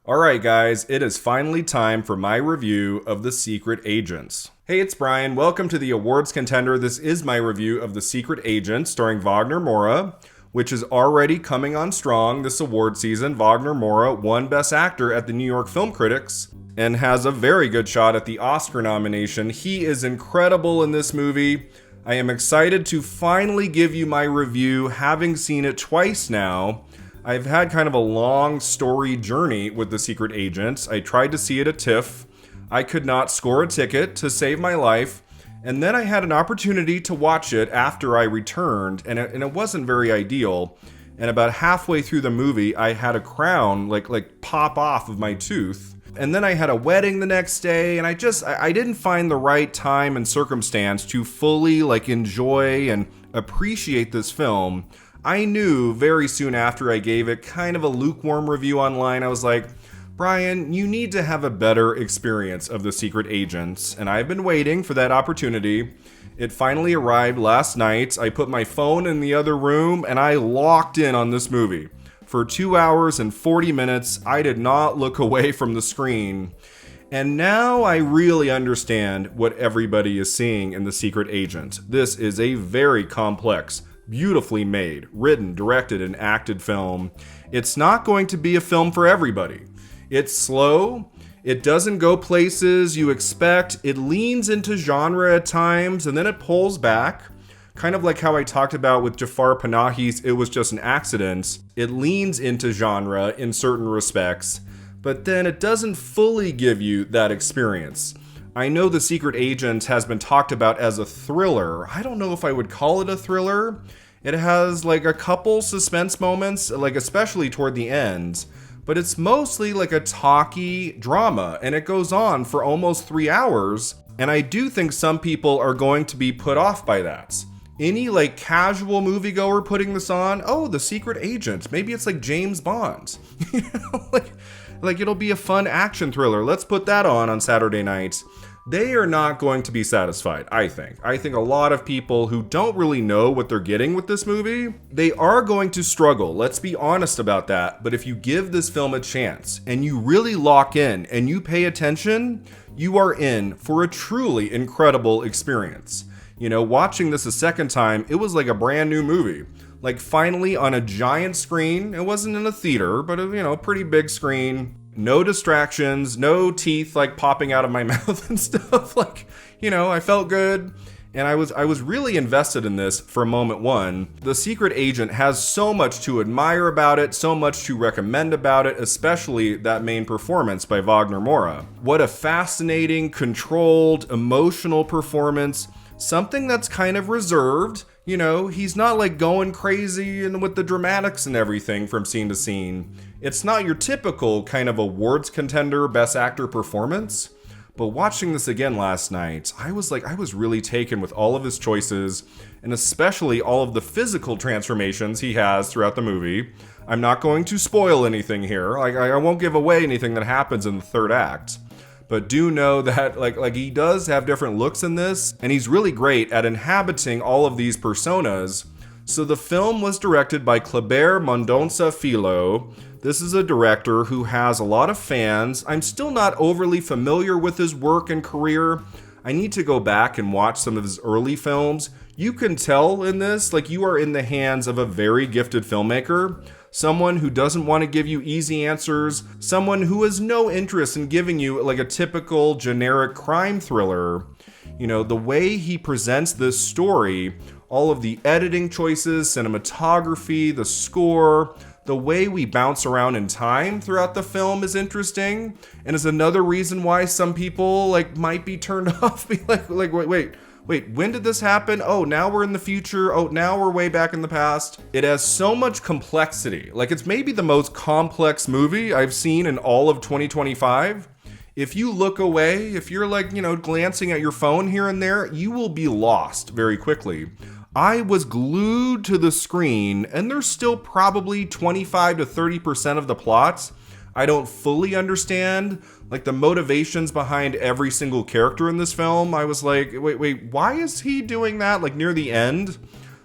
Alright guys, it is finally time for my review of The Secret Agents. Hey, it's Brian. Welcome to the awards contender. This is my review of The Secret Agent starring Wagner Moura, which is already coming on strong this award season. Wagner Moura won Best Actor at the New York Film Critics and has a very good shot at the Oscar nomination. He is incredible in this movie. I am excited to finally give you my review, having seen it twice now. I've had kind of a long story journey with The Secret Agents. I tried to see it at TIFF. I could not score a ticket to save my life. And then I had an opportunity to watch it after I returned, and it wasn't very ideal. And about halfway through the movie, I had a crown like pop off of my tooth. And then I had a wedding the next day, and I didn't find the right time and circumstance to fully enjoy and appreciate this film. I knew very soon after I gave it kind of a lukewarm review online. I was like, Brian, you need to have a better experience of The Secret Agents, and I've been waiting for that opportunity. It finally arrived last night. I put my phone in the other room, and I locked in on this movie. For 2 hours and 40 minutes, I did not look away from the screen. And now I really understand what everybody is seeing in The Secret Agent. This is a very complex, beautifully made, written, directed, and acted film. It's not going to be a film for everybody. It's slow. It doesn't go places you expect. It leans into genre at times, and then it pulls back. Kind of like how I talked about with Jafar Panahi's It Was Just an Accident. It leans into genre in certain respects, but then it doesn't fully give you that experience. I know The Secret Agent has been talked about as a thriller. I don't know if I would call it a thriller. It has a couple suspense moments, especially toward the end, but it's mostly a talky drama, and it goes on for almost 3 hours, and I do think some people are going to be put off by that. Any casual moviegoer putting this on, oh, The Secret Agent, maybe it's like James Bond. It'll be a fun action thriller. Let's put that on Saturday nights. They are not going to be satisfied, I think. I think a lot of people who don't really know what they're getting with this movie, they are going to struggle. Let's be honest about that. But if you give this film a chance and you really lock in and you pay attention, you are in for a truly incredible experience. Watching this a second time, it was like a brand new movie. Finally on a giant screen. It wasn't in a theater, but a pretty big screen. No distractions, no teeth popping out of my mouth and stuff. I felt good. And I was really invested in this from moment one. The Secret Agent has so much to admire about it, so much to recommend about it, especially that main performance by Wagner Moura. What a fascinating, controlled, emotional performance. Something that's kind of reserved. He's not going crazy and with the dramatics and everything from scene to scene. It's not your typical kind of awards contender best actor performance. But watching this again last night, I was really taken with all of his choices, and especially all of the physical transformations he has throughout the movie. I'm not going to spoil anything here. I won't give away anything that happens in the third act. But do know that he does have different looks in this, and he's really great at inhabiting all of these personas. So the film was directed by Kleber Mendonça Filho. This is a director who has a lot of fans. I'm still not overly familiar with his work and career. I need to go back and watch some of his early films. You can tell in this, you are in the hands of a very gifted filmmaker. Someone who doesn't want to give you easy answers. Someone who has no interest in giving you a typical generic crime thriller. The way he presents this story, all of the editing choices, cinematography, the score, the way we bounce around in time throughout the film is interesting, and is another reason why some people might be turned off. Be wait, when did this happen? Oh, now we're in the future. Oh, now we're way back in the past. It has so much complexity. It's maybe the most complex movie I've seen in all of 2025. If you look away, if you're glancing at your phone here and there, you will be lost very quickly. I was glued to the screen, and there's still probably 25 to 30% of the plots I don't fully understand, the motivations behind every single character in this film. I was wait, why is he doing that? Near the end,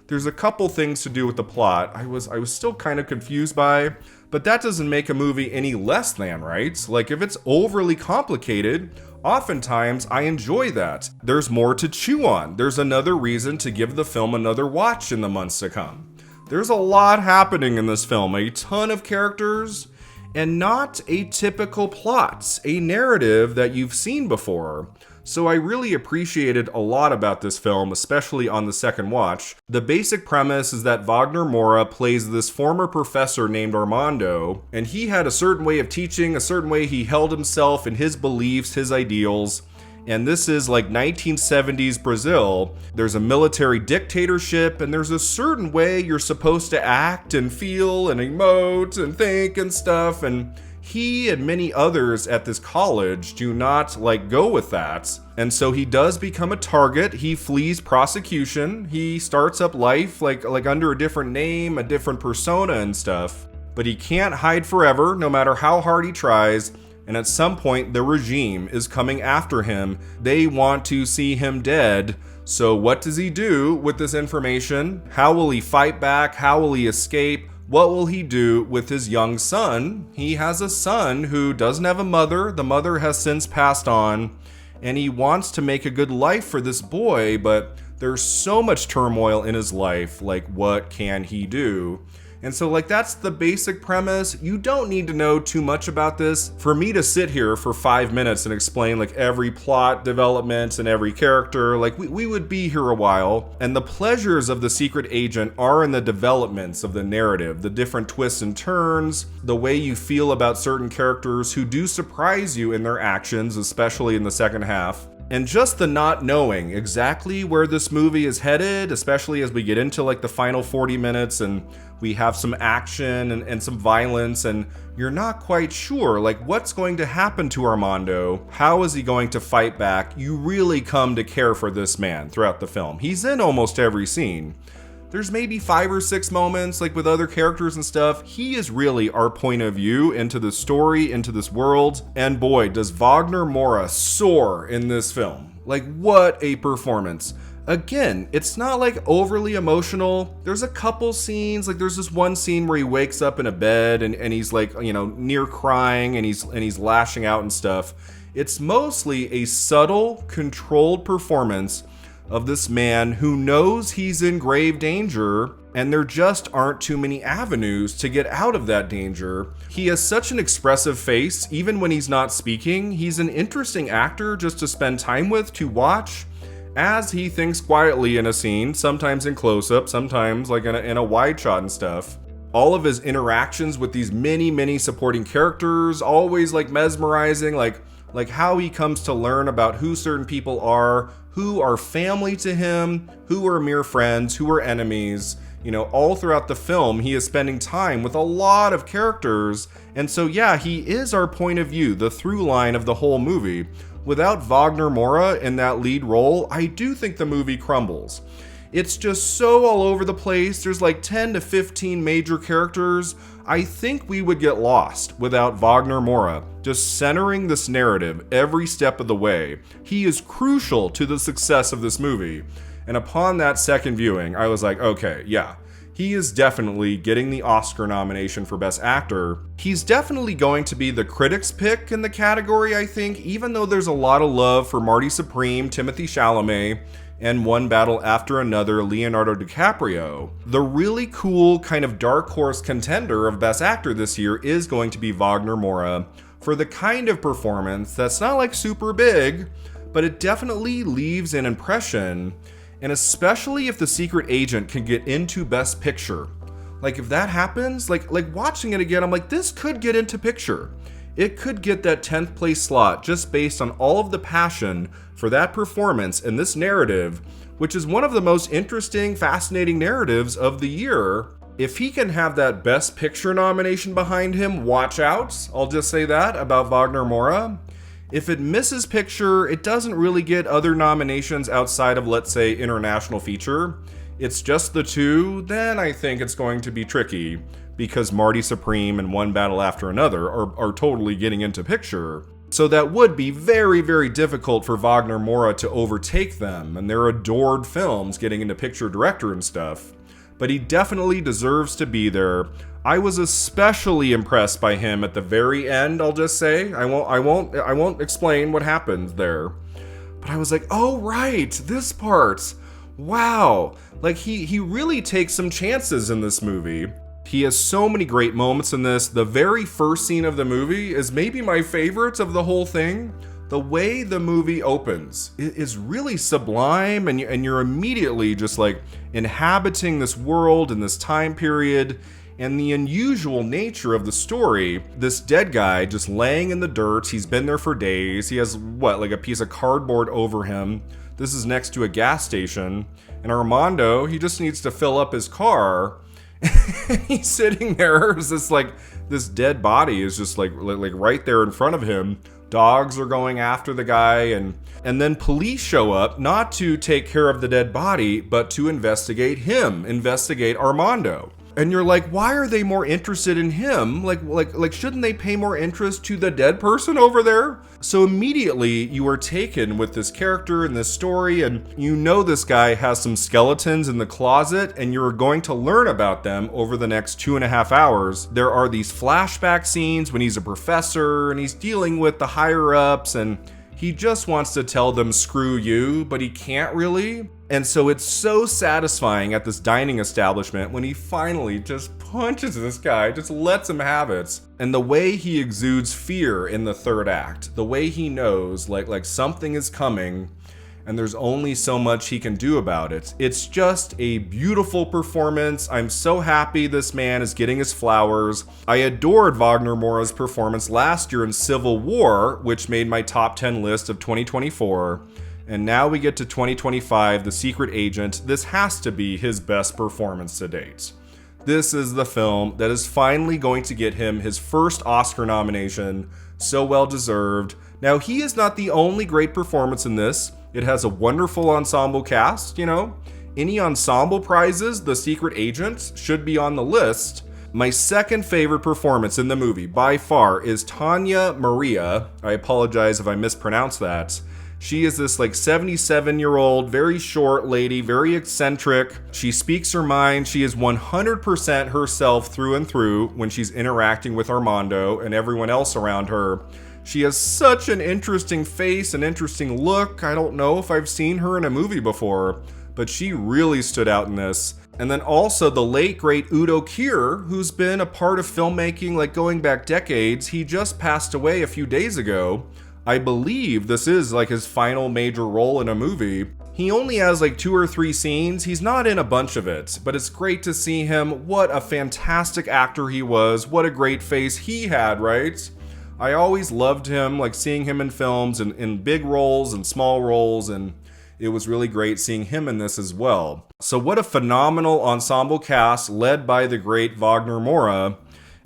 there's a couple things to do with the plot I was still kind of confused by, But that doesn't make a movie any less than, right? Like, if it's overly complicated, oftentimes I enjoy that. There's more to chew on. There's another reason to give the film another watch in the months to come. There's a lot happening in this film, a ton of characters, and not a typical plot, a narrative that you've seen before. So I really appreciated a lot about this film, especially on the second watch. The basic premise is that Wagner Moura plays this former professor named Armando, and he had a certain way of teaching, a certain way he held himself and his beliefs, his ideals. And this is like 1970s Brazil. There's a military dictatorship, and there's a certain way you're supposed to act and feel and emote and think and stuff. And he and many others at this college do not go with that. And so he does become a target. He flees prosecution. He starts up life like under a different name, a different persona and stuff. But he can't hide forever, no matter how hard he tries. And at some point, the regime is coming after him. They want to see him dead. So what does he do with this information? How will he fight back? How will he escape? What will he do with his young son? He has a son who doesn't have a mother. The mother has since passed on. And he wants to make a good life for this boy, but there's so much turmoil in his life. Like, what can he do? And so that's the basic premise. You don't need to know too much about this for me to sit here for 5 minutes and explain every plot development and every character. We would be here a while. And the pleasures of The Secret Agent are in the developments of the narrative, the different twists and turns, the way you feel about certain characters who do surprise you in their actions, especially in the second half. And just the not knowing exactly where this movie is headed, especially as we get into the final 40 minutes and we have some action and some violence, and you're not quite sure what's going to happen to Armando. How is he going to fight back? You really come to care for this man throughout the film. He's in almost every scene. There's maybe 5 or 6 moments with other characters and stuff. He is really our point of view into the story, into this world. And boy, does Wagner Moura soar in this film. What a performance. Again, it's not overly emotional. There's a couple scenes, there's this one scene where he wakes up in a bed and he's near crying and he's lashing out and stuff. It's mostly a subtle, controlled performance of this man who knows he's in grave danger, and there just aren't too many avenues to get out of that danger. He has such an expressive face, even when he's not speaking. He's an interesting actor just to spend time with, to watch, as he thinks quietly in a scene, sometimes in close-up, sometimes in a wide shot and stuff. All of his interactions with these many supporting characters, always mesmerizing, like how he comes to learn about who certain people are, who are family to him, who are mere friends, who are enemies. All throughout the film, he is spending time with a lot of characters. And so, yeah, he is our point of view, the through line of the whole movie. Without Wagner Moura in that lead role, I do think the movie crumbles. It's just so all over the place. There's 10 to 15 major characters. I think we would get lost without Wagner Moura just centering this narrative every step of the way. He is crucial to the success of this movie. And upon that second viewing, I was like, okay, yeah, he is definitely getting the Oscar nomination for Best Actor. He's definitely going to be the critics' pick in the category, I think, even though there's a lot of love for Marty Supreme, Timothée Chalamet, and One Battle After Another, Leonardo DiCaprio. The really cool kind of dark horse contender of Best Actor this year is going to be Wagner Moura for the kind of performance that's not super big, but it definitely leaves an impression. And especially if The Secret Agent can get into Best Picture. If that happens, watching it again, I'm this could get into picture. It could get that 10th place slot just based on all of the passion for that performance and this narrative, which is one of the most interesting, fascinating narratives of the year. If he can have that Best Picture nomination behind him, watch out. I'll just say that about Wagner Moura. If it misses picture, it doesn't really get other nominations outside of, let's say, international feature. It's just the two, then I think it's going to be tricky, because Marty Supreme and One Battle After Another are totally getting into picture. So that would be very, very difficult for Wagner Moura to overtake them, and their adored films getting into picture director and stuff. but he definitely deserves to be there. I was especially impressed by him at the very end, I'll just say. I won't explain what happened there. But I was like, oh right, this part. Wow. Like he really takes some chances in this movie. He has so many great moments in this. The very first scene of the movie is maybe my favorite of the whole thing. The way the movie opens is really sublime, and you're immediately just like inhabiting this world and this time period and the unusual nature of the story. This dead guy just laying in the dirt. He's been there for days. He has like a piece of cardboard over him. This is next to a gas station, and Armando, he just needs to fill up his car. He's sitting there. This dead body is just like right there in front of him. Dogs are going after the guy, and then police show up not to take care of the dead body, but to investigate Armando. And you're like, why are they more interested in him? Like shouldn't they pay more interest to the dead person over there? So immediately you are taken with this character and this story, and you know this guy has some skeletons in the closet, and you're going to learn about them over the next 2.5 hours. There are these flashback scenes when he's a professor and he's dealing with the higher ups, and he just wants to tell them screw you, but he can't really. And so it's so satisfying at this dining establishment when he finally just punches this guy, just lets him have it. And the way he exudes fear in the third act, the way he knows like something is coming and there's only so much he can do about it. It's just a beautiful performance. I'm so happy this man is getting his flowers. I adored Wagner Moura's performance last year in Civil War, which made my top 10 list of 2024. And now we get to 2025, The Secret Agent. This has to be his best performance to date. This is the film that is finally going to get him his first Oscar nomination. So well deserved. Now, he is not the only great performance in this. It has a wonderful ensemble cast, Any ensemble prizes, The Secret Agent, should be on the list. My second favorite performance in the movie, by far, is Tanya Maria. I apologize if I mispronounced that. She is this 77-year-old, very short lady, very eccentric. She speaks her mind. She is 100% herself through and through when she's interacting with Armando and everyone else around her. She has such an interesting face, an interesting look. I don't know if I've seen her in a movie before, but she really stood out in this. And then also the late, great Udo Kier, who's been a part of filmmaking going back decades. He just passed away a few days ago. I believe this is his final major role in a movie. He only has 2 or 3 scenes. He's not in a bunch of it, but it's great to see him. What a fantastic actor he was. What a great face he had, right? I always loved him, seeing him in films and in big roles and small roles, and it was really great seeing him in this as well. So what a phenomenal ensemble cast led by the great Wagner Moura.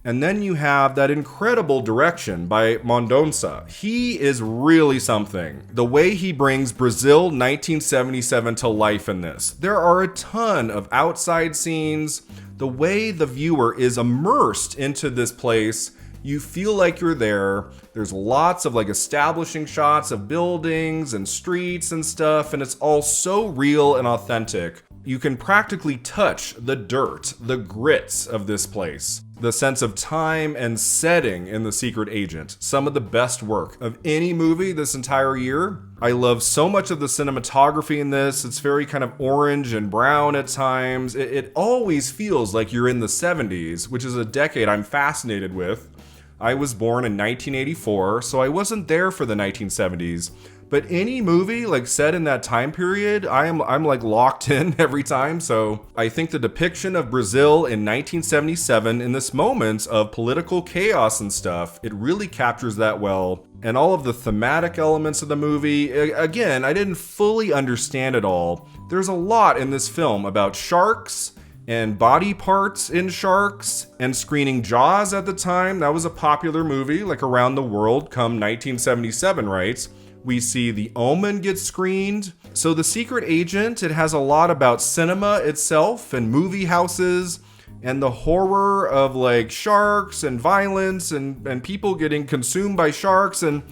And then you have that incredible direction by Mendonça. He is really something. The way he brings Brazil 1977 to life in this. There are a ton of outside scenes. The way the viewer is immersed into this place, you feel like you're there. There's lots of establishing shots of buildings and streets and stuff, and it's all so real and authentic. You can practically touch the dirt, the grits of this place. The sense of time and setting in The Secret Agent. Some of the best work of any movie this entire year. I love so much of the cinematography in this. It's very kind of orange and brown at times. It always feels like you're in the 70s, which is a decade I'm fascinated with. I was born in 1984, so I wasn't there for the 1970s. But any movie set in that time period, I'm locked in every time. So I think the depiction of Brazil in 1977 in this moment of political chaos and stuff, it really captures that well. And all of the thematic elements of the movie, again, I didn't fully understand it all. There's a lot in this film about sharks and body parts in sharks and screening Jaws at the time. That was a popular movie around the world come 1977, right? We see The Omen get screened. So The Secret Agent, it has a lot about cinema itself and movie houses and the horror of sharks and violence and people getting consumed by sharks. And,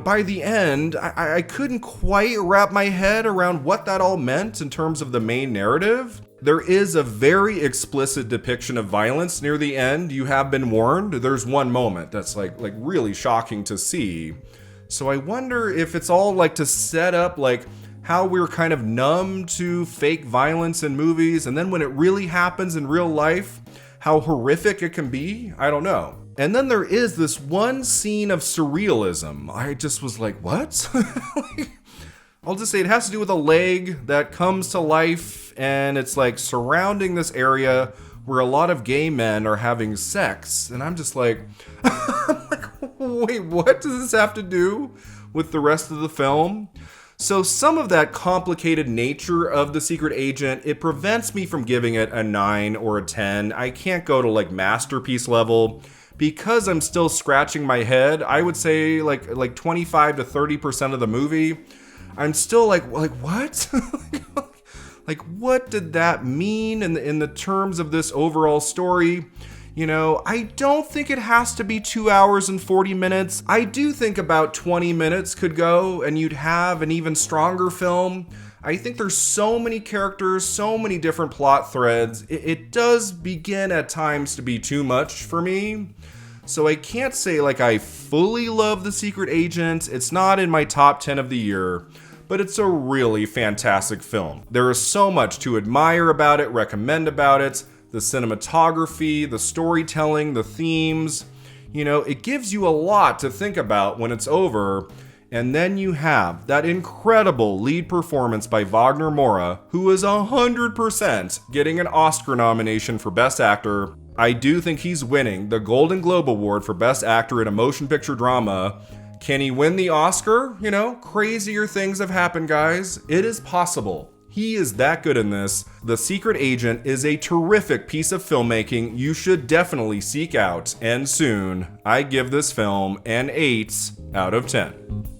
by the end, I couldn't quite wrap my head around what that all meant in terms of the main narrative. There is a very explicit depiction of violence near the end. You have been warned. There's one moment that's like really shocking to see. So I wonder if it's all like to set up like how we're kind of numb to fake violence in movies, and then when it really happens in real life, how horrific it can be. I don't know. And then there is this one scene of surrealism. I just was like, what? I'll just say it has to do with a leg that comes to life, and it's like surrounding this area where a lot of gay men are having sex. And I'm just like, wait, what does this have to do with the rest of the film? So some of that complicated nature of The Secret Agent, it prevents me from giving it a 9 or a 10. I can't go to like masterpiece level because I'm still scratching my head. I would say like 25 to 30% of the movie, I'm still like what? Like what did that mean in the terms of this overall story? You know, I don't think it has to be 2 hours and 40 minutes. I do think about 20 minutes could go and you'd have an even stronger film. I think there's so many characters, so many different plot threads. It does begin at times to be too much for me. So I can't say like I fully love The Secret Agent. It's not in my top 10 of the year, but it's a really fantastic film. There is so much to admire about it, recommend about it. The cinematography, the storytelling, the themes, you know, it gives you a lot to think about when it's over. And then you have that incredible lead performance by Wagner Moura, who is 100% getting an Oscar nomination for Best Actor. I do think he's winning the Golden Globe Award for Best Actor in a Motion Picture Drama. Can he win the Oscar? You know, crazier things have happened, guys. It is possible. He is that good in this. The Secret Agent is a terrific piece of filmmaking you should definitely seek out, and soon. I give this film an 8 out of 10.